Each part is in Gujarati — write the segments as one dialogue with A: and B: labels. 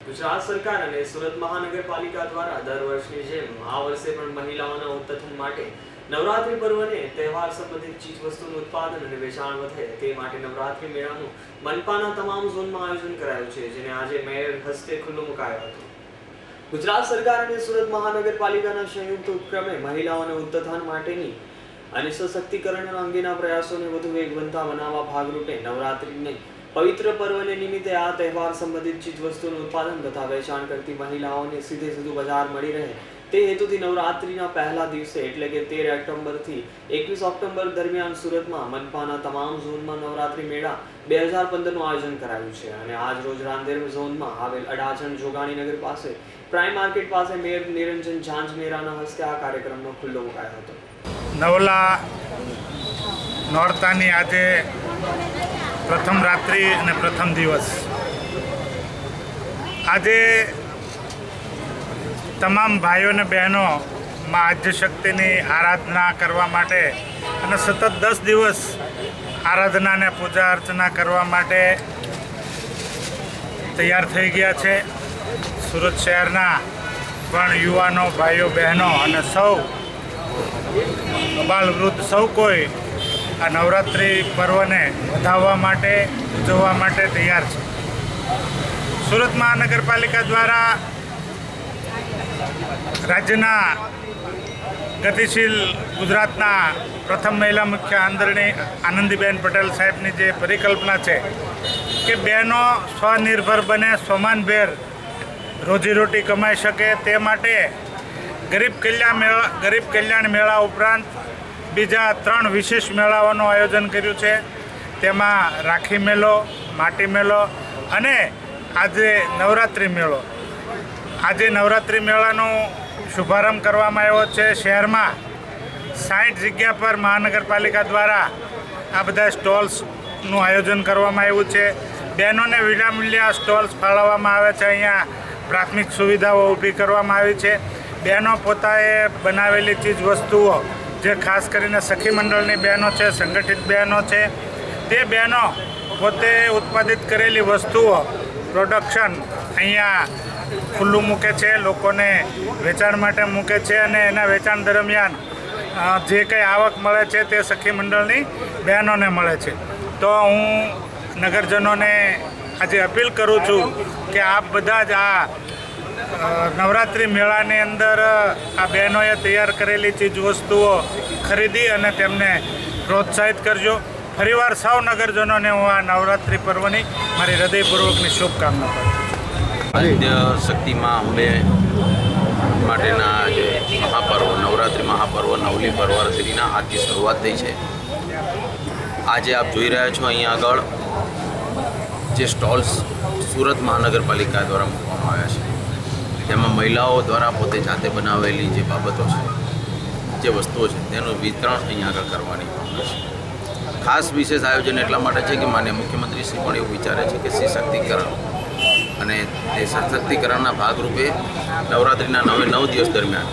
A: ગુજરાત સરકાર અને સુરત મહાનગરપાલિકા દ્વારા દર વર્ષની જેમ આ વર્ષે પણ મહિલાઓના ઉત્થાન માટે નવરાત્રી પર્વને તહેવાર સંબંધિત ચીજવસ્તુનું ઉત્પાદન અને વેચાણ વધે તે માટે નવરાત્રી મેળાનું મનપાના તમામ ઝોનમાં આયોજન કરાયું છે, જેને આજે મેયર હસ્તે ખુલ્લું મુકાયો હતો। ગુજરાત સરકાર અને સુરત મહાનગરપાલિકાના સંયુક્ત ઉપક્રમે મહિલાઓના ઉત્થાન માટેની અને સશક્તિકરણ અંગેના પ્રયાસોને વધુ વેગવંતા બનાવવા ભાગરૂપે નવરાત્રીને પવિત્ર પર્વને નિમિત્તે આ તહેવાર સંબંધિત ચીજવસ્તુનું ઉત્પાદન તથા વેચાણ કરતી મહિલાઓને સીધું બજાર મળી રહે તે હેતુથી નવરાત્રીના પહેલા દિવસે એટલે કે 13 ઓક્ટોબરથી 21 ઓક્ટોબર દરમિયાન સુરતમાં મનપાના તમામ ઝોનમાં નવરાત્રી મેળા 2015નું આયોજન કરાયું છે અને આજ રોજ રાંદેર ઝોનમાં આવેલ અડાજણ જોગાણીનગર પાસે પ્રાઇમ માર્કેટ પાસે મેયર નિરંજન ઝાંઝમેરાના હસ્તે આ કાર્યક્રમનો ખુલ્લો મુકાયો હતો।
B: નવલા નોરતાની આજે પ્રથમ રાત્રિ અને પ્રથમ દિવસ આજે તમામ ભાઈઓ અને બહેનો માં આદ્યશક્તિની આરાધના કરવા માટે અને સતત 10 દિવસ આરાધના અને પૂજા અર્ચના કરવા માટે તૈયાર થઈ ગયા છે। સુરત શહેરના પણ યુવાનો ભાઈઓ બહેનો અને સૌ બાળ વૃદ્ધ સૌ કોઈ આ નવરાત્રિ પર્વને વધાવવા માટે ઉજવવા માટે તૈયાર છે। સુરત મહાનગરપાલિકા દ્વારા રાજ્યના ગતિશીલ ગુજરાતના પ્રથમ મહિલા મુખ્ય આનંદીબેન પટેલ સાહેબની જે પરિકલ્પના છે કે બહેનો સ્વનિર્ભર બને, સ્વમાનભેર રોજીરોટી કમાઈ શકે તે માટે ગરીબ કલ્યાણ મેળા ઉપરાંત બીજા 3 વિશેષ મેળાઓનું આયોજન કર્યું છે। તેમાં રાખી મેળો, માટી મેળો અને આજે નવરાત્રિ મેળો। આજે નવરાત્રિ મેળાનો શુભારંભ કરવામાં આવ્યો છે। શહેરમાં 60 જગ્યા પર મહાનગરપાલિકા દ્વારા આ બધા સ્ટોલ્સનું આયોજન કરવામાં આવ્યું છે। બહેનોને વિનામૂલ્યે સ્ટોલ્સ ફાળવવામાં આવે છે। અહીંયા પ્રાથમિક સુવિધાઓ ઊભી કરવામાં આવી છે। બહેનો પોતાએ બનાવેલી ચીજ વસ્તુઓ જે ખાસ કરીને સખી મંડળની બહેનો છે, સંગઠિત બહેનો છે, તે બહેનો પોતે ઉત્પાદિત કરેલી વસ્તુઓ પ્રોડક્શન અહીંયા ખુલ્લું મૂકે છે, લોકોને વેચાણ માટે મૂકે છે અને એના વેચાણ દરમિયાન જે કંઈ આવક મળે છે તે સખી મંડળની બહેનોને મળે છે। તો હું નગરજનોને આજે અપીલ કરું છું કે આપ બધા જ આ નવરાત્રિ મેળાની અંદર આ બહેનોએ તૈયાર કરેલી ચીજવસ્તુઓ ખરીદી અને તેમને પ્રોત્સાહિત કરજો। ફરીવાર સૌ નગરજનોને હું આ નવરાત્રિ પર્વની મારી હૃદયપૂર્વકની શુભકામના કરું છું।
C: આદ્ય શક્તિમાં અંબે માટેના જે મહાપર્વ નવરાત્રિ મહાપર્વ નવલી પર્વરાત્રિના આજથી શરૂઆત થઈ છે। આજે આપ જોઈ રહ્યા છો અહીંયા આગળ જે સ્ટોલ્સ સુરત મહાનગરપાલિકા દ્વારા મૂકવામાં આવ્યા છે તેમાં મહિલાઓ દ્વારા પોતે જાતે બનાવેલી જે બાબતો છે, જે વસ્તુઓ છે તેનું વિતરણ અહીંયા આગળ કરવાની છે। ખાસ વિશેષ આયોજન એટલા માટે છે કે માન્ય મુખ્યમંત્રી શ્રી પણ એવું વિચારે છે કે સશક્તિકરણ અને તે સશક્તિકરણના ભાગરૂપે નવરાત્રિના 9 દિવસ દરમિયાન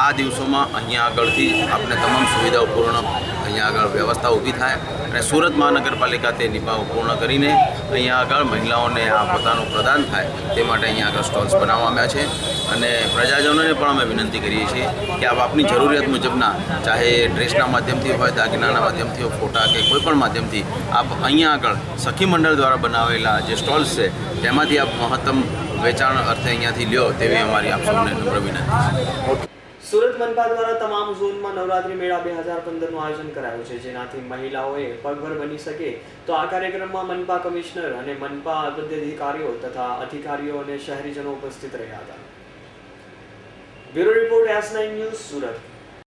C: આ દિવસોમાં અહીંયા આગળથી આપણે તમામ સુવિધાઓ પૂર્ણ અહીંયા આગળ વ્યવસ્થા ઊભી થાય અને સુરત મહાનગરપાલિકા તે નિભાવ પૂર્ણ કરીને અહીંયા આગળ મહિલાઓને આ પોતાનું પ્રદાન થાય તે માટે અહીંયા આગળ સ્ટોલ્સ બનાવવામાં આવ્યા છે અને પ્રજાજનોને પણ અમે વિનંતી કરીએ છીએ કે આપ આપની જરૂરિયાત મુજબના ચાહે ડ્રેસના માધ્યમથી હોય, દાગીનાના માધ્યમથી હોય, ફોટા કે કોઈપણ માધ્યમથી આપ અહીંયા આગળ સખી મંડળ દ્વારા બનાવેલા જે સ્ટોલ્સ છે તેમાંથી આપ મહત્તમ વેચાણ અર્થે અહીંયાથી લ્યો તેવી અમારી આપ સૌને નમ્ર વિનંતી છે।
A: સુરત મનપા દ્વારા તમામ ઝોનમાં નવરાત્રી મેળા 2015નું આયોજન કરાયું છે, જેનાથી મહિલાઓએ પગભર બની શકે। તો આ કાર્યક્રમમાં મનપા કમિશનર અને મનપા અધિકારીઓ તથા અધિકારીઓ અને શહેરીજનો ઉપસ્થિત રહ્યા હતા। Bureau report S9 news Surat.